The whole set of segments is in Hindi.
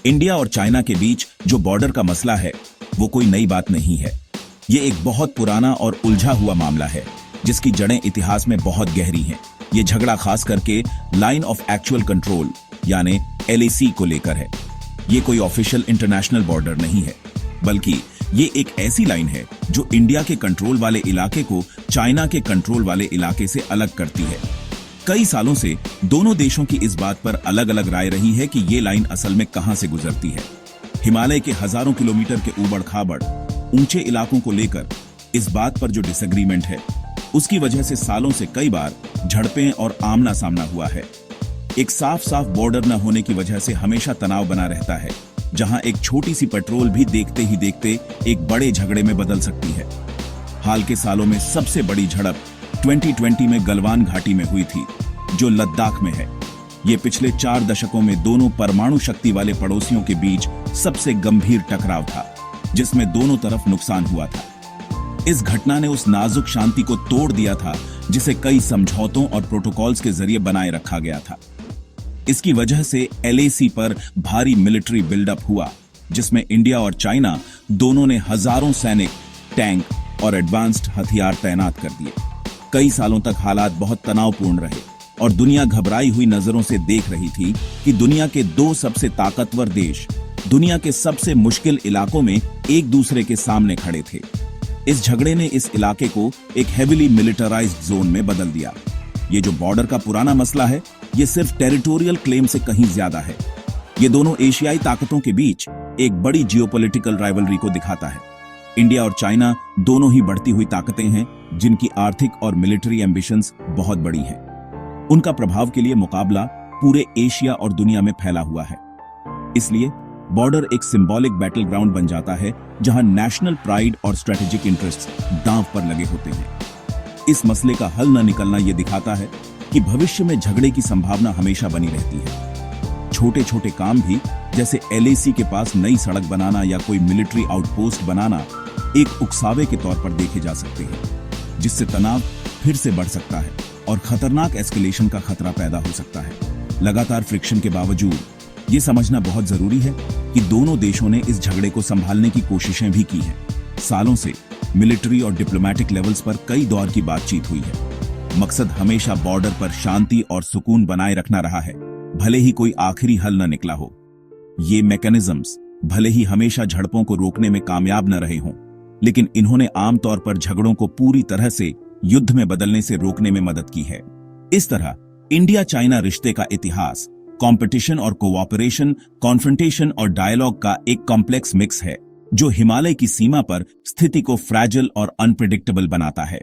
इंडिया और चाइना के बीच जो बॉर्डर का मसला है वो कोई नई बात नहीं है। ये एक बहुत पुराना और उलझा हुआ मामला है जिसकी जड़ें इतिहास में बहुत गहरी हैं। ये झगड़ा खास करके लाइन ऑफ एक्चुअल कंट्रोल यानी LAC को लेकर है। ये कोई ऑफिशियल इंटरनेशनल बॉर्डर नहीं है, बल्कि ये एक ऐसी लाइन है जो इंडिया के कंट्रोल वाले इलाके को चाइना के कंट्रोल वाले इलाके से अलग करती है। कई सालों से दोनों देशों की इस बात पर अलग अलग राय रही है कि ये लाइन असल में कहां से गुजरती है। हिमालय के हजारों किलोमीटर के ऊबड़ खाबड़ ऊंचे इलाकों को लेकर इस बात पर जो डिसएग्रीमेंट है, उसकी वजह से सालों से कई बार झड़पें और आमना सामना हुआ है। एक साफ साफ बॉर्डर न होने की वजह से हमेशा तनाव बना रहता है, जहां एक छोटी सी पेट्रोल भी देखते ही देखते एक बड़े झगड़े में बदल सकती है। हाल के सालों में सबसे बड़ी झड़प 2020 में गलवान घाटी में हुई थी, जो लद्दाख में है। ये पिछले 4 दशकों में दोनों परमाणु शक्ति वाले पड़ोसियों के बीच सबसे गंभीर टकराव था, जिसमें दोनों तरफ नुकसान हुआ था। इस घटना ने उस नाजुक शांति को तोड़ दिया था जिसे कई समझौतों और प्रोटोकॉल्स के जरिए बनाए रखा गया था। इसकी वजह से LAC पर भारी मिलिट्री बिल्डअप हुआ, जिसमें इंडिया और चाइना दोनों ने हजारों सैनिक, टैंक और एडवांस्ड हथियार तैनात कर दिए। कई सालों तक हालात बहुत तनावपूर्ण रहे और दुनिया घबराई हुई नजरों से देख रही थी कि दुनिया के 2 सबसे ताकतवर देश दुनिया के सबसे मुश्किल इलाकों में एक दूसरे के सामने खड़े थे। इस झगड़े ने इस इलाके को एक हेविली मिलिटराइज्ड जोन में बदल दिया। ये जो बॉर्डर का पुराना मसला है, ये सिर्फ टेरिटोरियल क्लेम से कहीं ज्यादा है। ये दोनों एशियाई ताकतों के बीच एक बड़ी जियोपॉलिटिकल राइवलरी को दिखाता है। इंडिया और चाइना दोनों ही बढ़ती हुई ताकतें हैं, जिनकी आर्थिक और मिलिट्री एम्बिशंस बहुत बड़ी हैं। उनका प्रभाव के लिए मुकाबला पूरे एशिया और दुनिया में फैला हुआ है। इसलिए बॉर्डर एक सिंबॉलिक बैटल ग्राउंड बन जाता है, जहां नेशनल प्राइड और स्ट्रेटेजिक इंटरेस्ट दांव पर लगे होते हैं। इस मसले का हल न निकलना यह दिखाता है कि भविष्य में झगड़े की संभावना हमेशा बनी रहती है। छोटे छोटे काम भी, जैसे LAC के पास नई सड़क बनाना या कोई मिलिट्री आउटपोस्ट बनाना, एक उकसावे के तौर पर देखे जा सकते हैं, जिससे तनाव फिर से बढ़ सकता है और खतरनाक एस्केलेशन का खतरा पैदा हो सकता है। लगातार फ्रिक्शन के बावजूद ये समझना बहुत जरूरी है कि दोनों देशों ने इस झगड़े को संभालने की कोशिशें भी की हैं। सालों से मिलिट्री और डिप्लोमेटिक लेवल्स पर कई दौर की बातचीत हुई है। मकसद हमेशा बॉर्डर पर शांति और सुकून बनाए रखना रहा है, भले ही कोई आखिरी हल न निकला हो। ये मैकेनिज्म्स भले ही हमेशा झड़पों को रोकने में कामयाब न रहे हों, लेकिन इन्होंने आमतौर पर झगड़ों को पूरी तरह से युद्ध में बदलने से रोकने में मदद की है। इस तरह इंडिया चाइना रिश्ते का इतिहास कंपटीशन और कोऑपरेशन, कॉन्फ्रंटेशन और डायलॉग का एक कॉम्प्लेक्स मिक्स है, जो हिमालय की सीमा पर स्थिति को फ्रैजिल और अनप्रेडिक्टेबल बनाता है।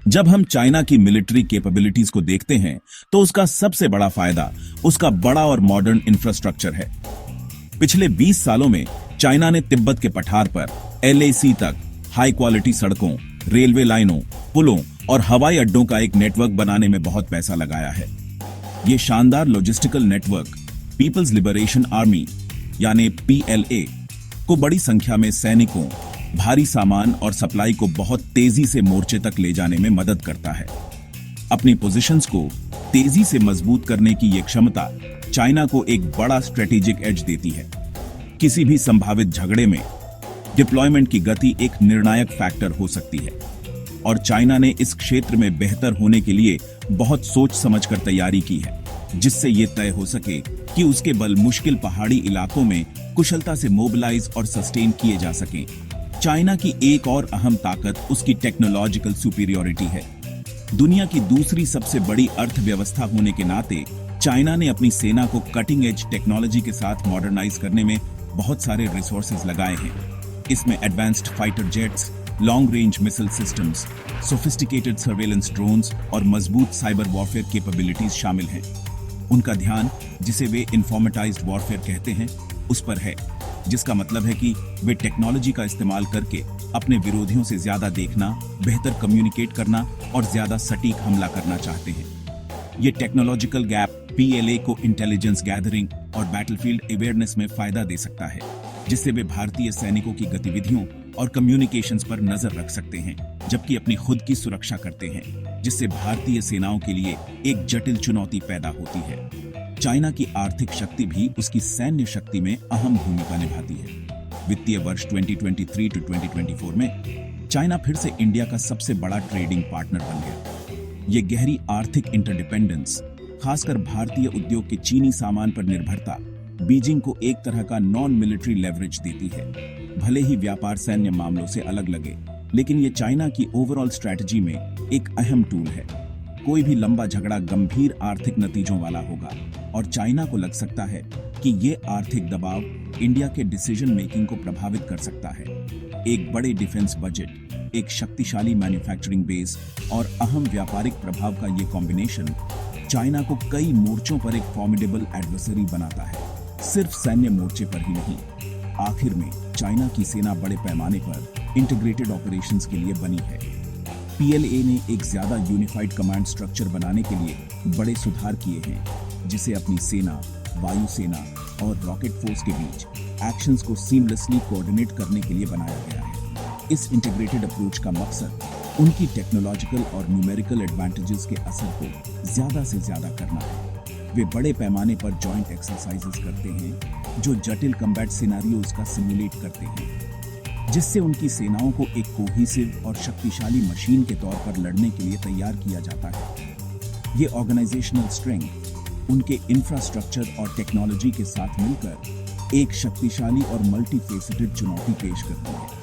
जब हम चाइना की मिलिट्री कैपेबिलिटीज को देखते हैं, तो उसका सबसे बड़ा फायदा उसका बड़ा और मॉडर्न इंफ्रास्ट्रक्चर है। पिछले 20 सालों में चाइना ने तिब्बत के पठार पर LAC तक हाई क्वालिटी सड़कों, रेलवे लाइनों, पुलों और हवाई अड्डों का एक नेटवर्क बनाने में बहुत पैसा लगाया है। ये शानदार logistical network People's Liberation Army यानी PLA को बड़ी संख्या में सैनिकों, भारी सामान और सप्लाई को बहुत तेजी से मोर्चे तक ले जाने में मदद करता है। अपनी पोजीशंस को तेजी से मजबूत करने की ये क्षमता चाइना को एक बड़ा स्ट्रेटेजिक एज देती है। किसी भी संभावित झगड़े में डिप्लॉयमेंट की गति एक निर्णायक फैक्टर हो सकती है, और चाइना ने इस क्षेत्र में बेहतर होने के लिए बहुत सोच समझकर तैयारी की है, जिससे ये तय हो सके कि उसके बल मुश्किल पहाड़ी इलाकों में कुशलता से मोबिलाइज और सस्टेन किए जा सकें। चाइना की एक और अहम ताकत उसकी टेक्नोलॉजिकल सुपीरियोरिटी है। दुनिया की दूसरी सबसे बड़ी अर्थव्यवस्था होने के नाते चाइना ने अपनी सेना को कटिंग एज टेक्नोलॉजी के साथ मॉडर्नाइज करने में बहुत सारे रिसोर्सेज लगाए हैं। इसमें advanced fighter jets, long range missile systems, sophisticated surveillance drones और मजबूत साइबर वॉरफेयर कैपेबिलिटीज शामिल हैं। उनका ध्यान, जिसे वे इन्फॉर्मेटाइज्ड वॉरफेयर कहते हैं, उस पर है, जिसका मतलब है कि वे टेक्नोलॉजी का इस्तेमाल करके अपने विरोधियों से ज्यादा देखना, बेहतर कम्युनिकेट करना और ज्यादा सटीक हमला करना चाहते हैं। ये टेक्नोलॉजिकल गैप PLA को इंटेलिजेंस गैदरिंग और बैटलफील्ड अवेयरनेस में फायदा दे सकता है, जिससे वे भारतीय सैनिकों की गतिविधियों और कम्युनिकेशंस पर नजर रख सकते हैं, जबकि अपनी खुद की सुरक्षा करते हैं, जिससे भारतीय सेनाओं के लिए एक जटिल चुनौती पैदा होती है। चाइना की आर्थिक शक्ति भी उसकी सैन्य शक्ति में अहम भूमिका निभाती है। वित्तीय वर्ष 2023 टू 2024 में चाइना फिर से इंडिया का सबसे बड़ा ट्रेडिंग पार्टनर बन गया। ये गहरी आर्थिक इंटरडिपेंडेंस, खासकर भारतीय उद्योग के चीनी सामान पर निर्भरता, बीजिंग को एक तरह का नॉन मिलिट्री लेवरेज देती है। भले ही व्यापार सैन्य मामलों से अलग लगे, लेकिन ये चाइना की ओवरऑल स्ट्रैटेजी में एक अहम टूल है। कोई भी लंबा झगड़ा गंभीर आर्थिक नतीजों वाला होगा और चाइना को लग सकता है कि ये आर्थिक दबाव इंडिया के डिसीजन मेकिंग को प्रभावित कर सकता है। एक बड़े डिफेंस बजट, एक शक्तिशाली मैन्युफैक्चरिंग बेस और अहम व्यापारिक प्रभाव का ये कॉम्बिनेशन चाइना को कई मोर्चों पर एक फॉर्मिडेबल एडवर्सरी बनाता है, सिर्फ सैन्य मोर्चे पर ही नहीं। आखिर में चाइना की सेना बड़े पैमाने पर इंटीग्रेटेड ऑपरेशंस के लिए बनी है। पीएलए ने एक ज्यादा यूनिफाइड कमांड स्ट्रक्चर बनाने के लिए बड़े सुधार किए हैं, जिसे अपनी सेना, वायुसेना और रॉकेट फोर्स के बीच एक्शंस को सीमलेसली कोऑर्डिनेट करने के लिए बनाया गया है। इस इंटीग्रेटेड अप्रोच का मकसद उनकी टेक्नोलॉजिकल और न्यूमेरिकल एडवांटेजेस के असर को ज्यादा से ज्यादा करना है। वे बड़े पैमाने पर जॉइंट एक्सरसाइजेस करते हैं जो जटिल कम्बैट सिनेरियोज का सिमुलेट करते हैं, जिससे उनकी सेनाओं को एक कोहेसिव और शक्तिशाली मशीन के तौर पर लड़ने के लिए तैयार किया जाता है। ये ऑर्गेनाइजेशनल स्ट्रेंथ उनके इंफ्रास्ट्रक्चर और टेक्नोलॉजी के साथ मिलकर एक शक्तिशाली और मल्टीफेसेटेड चुनौती पेश करती है।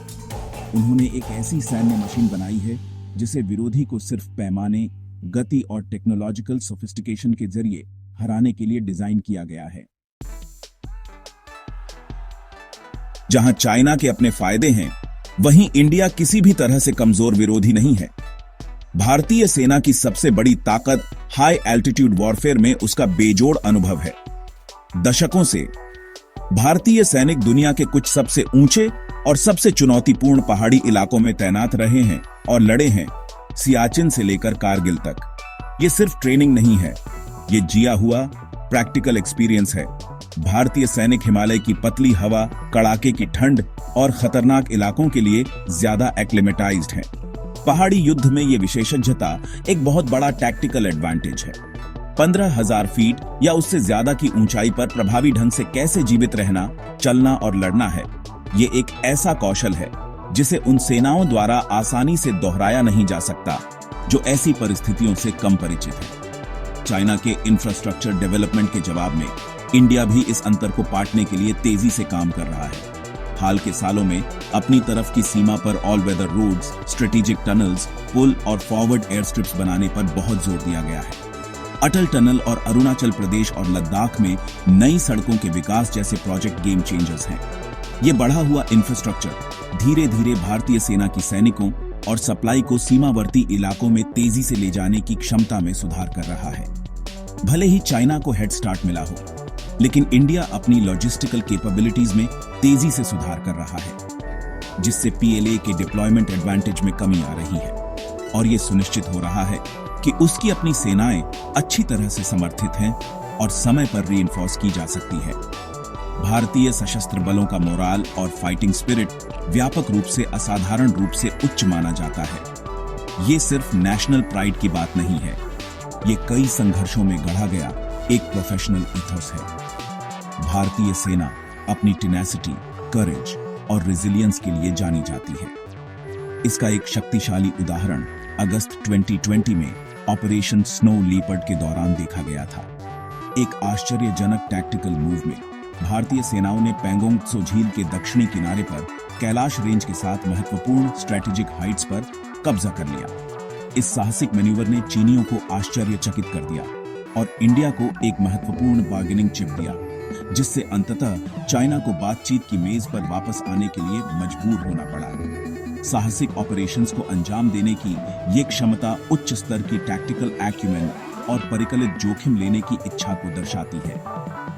उन्होंने एक ऐसी सैन्य मशीन बनाई है जिसे विरोधी को सिर्फ पैमाने, गति और टेक्नोलॉजिकल सोफिस्टिकेशन के जरिए हराने के लिए डिजाइन किया गया है। जहां चाइना के अपने फायदे हैं, वहीं इंडिया किसी भी तरह से कमजोर विरोधी नहीं है। भारतीय सेना की सबसे बड़ी ताकत हाई एल्टीट्यूड वॉरफेयर में उसका बेजोड़ अनुभव है। दशकों से भारतीय सैनिक दुनिया के कुछ सबसे ऊंचे और सबसे चुनौतीपूर्ण पहाड़ी इलाकों में तैनात रहे हैं और लड़े हैं, सियाचिन से लेकर कारगिल तक। ये सिर्फ ट्रेनिंग नहीं है, ये जिया हुआ प्रैक्टिकल एक्सपीरियंस है। भारतीय सैनिक हिमालय की पतली हवा, कड़ाके की ठंड और खतरनाक इलाकों के लिए ज्यादा एक्लिमेटाइज्ड हैं। पहाड़ी युद्ध में ये विशेषज्ञता एक बहुत बड़ा टैक्टिकल एडवांटेज है। 15,000 फीट या उससे ज्यादा की ऊंचाई पर प्रभावी ढंग से कैसे जीवित रहना, चलना और लड़ना है, ये एक ऐसा कौशल है जिसे उन सेनाओं द्वारा आसानी से दोहराया नहीं जा सकता जो ऐसी परिस्थितियों से कम परिचित है। चाइना के इंफ्रास्ट्रक्चर डेवलपमेंट के जवाब में इंडिया भी इस अंतर को पाटने के लिए तेजी से काम कर रहा है। हाल के सालों में अपनी तरफ की सीमा पर all weather roads, strategic tunnels, पुल और फॉरवर्ड एयर स्ट्रिप्स बनाने पर बहुत जोर दिया गया है। अटल टनल और अरुणाचल प्रदेश और लद्दाख में नई सड़कों के विकास जैसे प्रोजेक्ट गेम चेंजर्स हैं। ये बढ़ा हुआ इंफ्रास्ट्रक्चर धीरे धीरे भारतीय सेना की सैनिकों और सप्लाई को सीमावर्ती इलाकों में तेजी से ले जाने की क्षमता में सुधार कर रहा है। भले ही चाइना को हेड स्टार्ट मिला हो, लेकिन इंडिया अपनी लॉजिस्टिकल कैपेबिलिटीज में तेजी से सुधार कर रहा है, जिससे पीएलए के डिप्लॉयमेंट एडवांटेज में कमी आ रही है और यह सुनिश्चित हो रहा है कि उसकी अपनी सेनाएं अच्छी तरह से समर्थित हैं और समय पर रीइंफोर्स की जा सकती है। भारतीय सशस्त्र बलों का मोराल और फाइटिंग स्पिरिट व्यापक रूप से असाधारण रूप से उच्च माना जाता है। ये सिर्फ नेशनल प्राइड की बात नहीं है, ये कई संघर्षों में गढ़ा गया एक प्रोफेशनल इथोस है। भारतीय सेना अपनी टेनेसिटी, करेज और रेजिलियंस के लिए जानी जाती है। इसका एक शक्तिशाली उदाहरण अगस्त 2020 में ऑपरेशन स्नो लीपर्ड के दौरान देखा गया था। एक आश्चर्यजनक टैक्टिकल मूव में भारतीय सेनाओं ने पैंगोंग त्सो झील के दक्षिणी किनारे पर कैलाश रेंज के साथ महत्वपूर्ण स्ट्रेटेजिक हाइट्स पर कब्जा कर लिया। इस साहसिक मैन्यूवर ने चीनियों को आश्चर्यचकित कर दिया और इंडिया को एक महत्वपूर्ण बार्गेनिंग चिप दिया, जिससे अंततः चाइना को बातचीत की मेज पर वापस आने के लिए मजबूर होना पड़ा। साहसिक ऑपरेशंस को अंजाम देने की ये क्षमता उच्च स्तर की टैक्टिकल एक्यूमेन और परिकलित जोखिम लेने की इच्छा को दर्शाती है।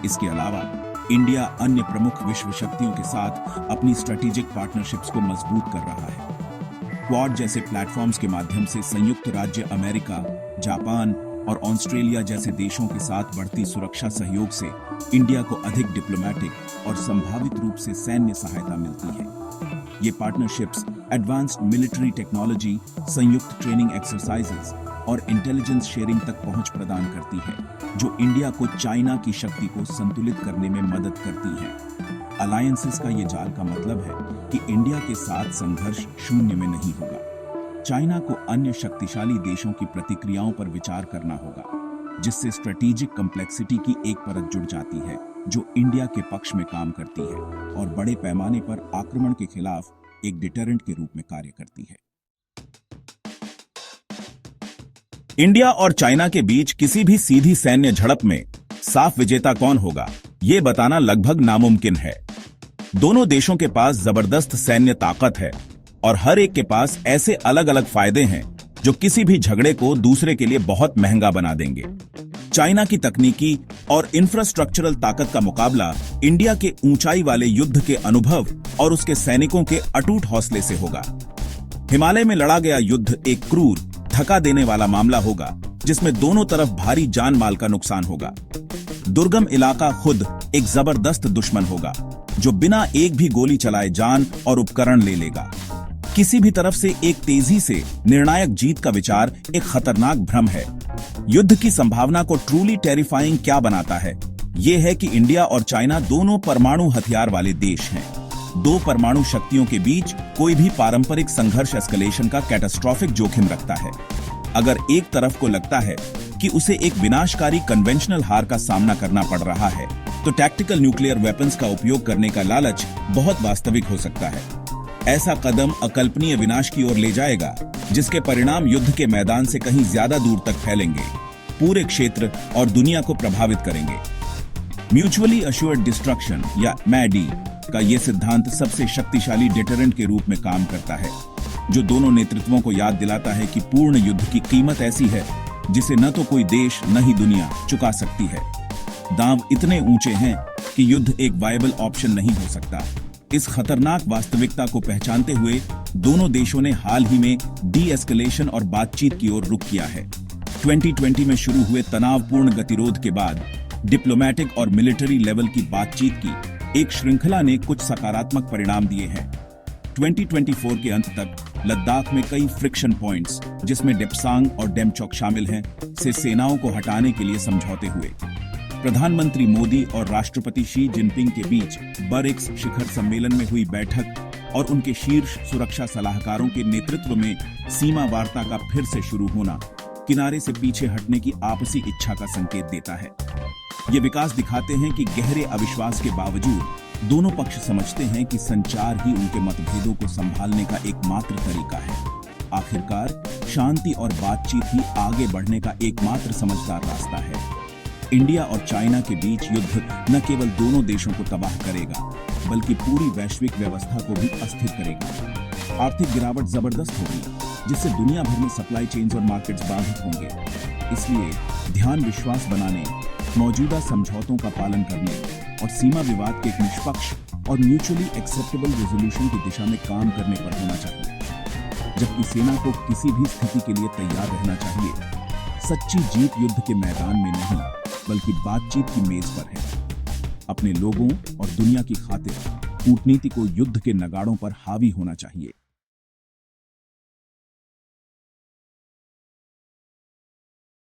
इसके अलावा इंडिया अन्य प्रमुख विश्व शक्तियों के साथ अपनी स्ट्रेटेजिक पार्टनरशिप्स को मजबूत कर रहा है। क्वाड जैसे प्लेटफॉर्म्स के माध्यम से संयुक्त राज्य अमेरिका, जापान और ऑस्ट्रेलिया जैसे देशों के साथ बढ़ती सुरक्षा सहयोग से इंडिया को अधिक डिप्लोमेटिक और संभावित रूप से सैन्य सहायता मिलती है। ये पार्टनरशिप्स एडवांस्ड मिलिट्री टेक्नोलॉजी, संयुक्त ट्रेनिंग एक्सरसाइजेस और इंटेलिजेंस शेयरिंग तक पहुंच प्रदान करती है, जो इंडिया को चाइना की शक्ति को संतुलित करने में मदद करती है। अलायंसेस का ये जाल का मतलब है कि इंडिया के साथ संघर्ष शून्य में नहीं होगा। चाइना को अन्य शक्तिशाली देशों की प्रतिक्रियाओं पर विचार करना होगा, जिससे स्ट्रेटेजिक कॉम्प्लेक्सिटी की एक परत जुड़ जाती है जो इंडिया के पक्ष में काम करती है और बड़े पैमाने पर आक्रमण के खिलाफ एक डिटरेंट के रूप में कार्य करती है। इंडिया और चाइना के बीच किसी भी सीधी सैन्य झड़प में साफ विजेता कौन होगा, ये बताना लगभग नामुमकिन है। दोनों देशों के पास जबरदस्त सैन्य ताकत है और हर एक के पास ऐसे अलग अलग फायदे हैं जो किसी भी झगड़े को दूसरे के लिए बहुत महंगा बना देंगे। चाइना की तकनीकी और इंफ्रास्ट्रक्चरल ताकत का मुकाबला इंडिया के ऊंचाई वाले युद्ध के अनुभव और उसके सैनिकों के अटूट हौसले से होगा। हिमालय में लड़ा गया युद्ध एक क्रूर, थका देने वाला मामला होगा जिसमें दोनों तरफ भारी जान माल का नुकसान होगा। दुर्गम इलाका खुद एक जबरदस्त दुश्मन होगा जो बिना एक भी गोली चलाए जान और उपकरण ले लेगा। किसी भी तरफ से एक तेजी से निर्णायक जीत का विचार एक खतरनाक भ्रम है। युद्ध की संभावना को ट्रूली टेरिफाइंग क्या बनाता है, यह है कि इंडिया और चाइना दोनों परमाणु हथियार वाले देश हैं। दो परमाणु शक्तियों के बीच कोई भी पारंपरिक संघर्ष एस्केलेशन का कैटास्ट्रोफिक जोखिम रखता है। अगर एक तरफ को लगता है कि उसे एक विनाशकारी कन्वेंशनल हार का सामना करना पड़ रहा है, तो टैक्टिकल न्यूक्लियर वेपन्स का उपयोग करने का लालच बहुत वास्तविक हो सकता है। ऐसा कदम अकल्पनीय विनाश की ओर ले जाएगा, जिसके परिणाम युद्ध के मैदान से कहीं ज्यादा दूर तक फैलेंगे, पूरे क्षेत्र और दुनिया को प्रभावित करेंगे। म्यूचुअली अश्योर्ड डिस्ट्रक्शन या MAD का यह सिद्धांत सबसे शक्तिशाली डिटरेंट के रूप में काम करता है, जो दोनों नेतृत्वों को याद दिलाता है कि पूर्ण युद्ध की कीमत ऐसी है जिसे न तो कोई देश न ही दुनिया चुका सकती है। दांव इतने ऊंचे हैं कि युद्ध एक वायबल ऑप्शन नहीं हो सकता। इस खतरनाक वास्तविकता को पहचानते हुए दोनों देशों ने हाल ही में डी एस्केलेशन और बातचीत की ओर रुख किया है। 2020 में शुरू हुए तनावपूर्ण गतिरोध के बाद डिप्लोमेटिक और मिलिट्री लेवल की बातचीत की एक श्रृंखला ने कुछ सकारात्मक परिणाम दिए हैं। 2024 के अंत तक लद्दाख में कई फ्रिक्शन पॉइंट्स, जिसमें डेप्सांग और डेमचौक शामिल हैं, से सेनाओं को हटाने के लिए समझौते हुए। प्रधानमंत्री मोदी और राष्ट्रपति शी जिनपिंग के बीच बरिक्स शिखर सम्मेलन में हुई बैठक और उनके शीर्ष सुरक्षा सलाहकारों के नेतृत्व में सीमा वार्ता का फिर से शुरू होना किनारे से पीछे हटने की आपसी इच्छा का संकेत देता है। ये विकास दिखाते हैं कि गहरे अविश्वास के बावजूद दोनों पक्ष समझते हैं कि संचार ही उनके मतभेदों को संभालने का एकमात्र तरीका है। आखिरकार शांति और बातचीत ही आगे बढ़ने का एकमात्र समझदार रास्ता है। इंडिया और चाइना के बीच युद्ध न केवल दोनों देशों को तबाह करेगा, बल्कि पूरी वैश्विक व्यवस्था को भी अस्थिर करेगा। आर्थिक गिरावट जबरदस्त होगी, जिससे दुनिया भर में सप्लाई चेन्स और मार्केट्स बाधित होंगे। इसलिए ध्यान विश्वास बनाने, मौजूदा समझौतों का पालन करने और सीमा विवाद के एक निष्पक्ष और म्यूचुअली एक्सेप्टेबल रेजोल्यूशन की दिशा में काम करने पर होना चाहिए। जबकि सेना को किसी भी स्थिति के लिए तैयार रहना चाहिए। सच्ची जीत युद्ध के मैदान में नहीं, बल्कि बातचीत की मेज पर है। अपने लोगों और दुनिया की खातिर कूटनीति को युद्ध के नगाड़ों पर हावी होना चाहिए।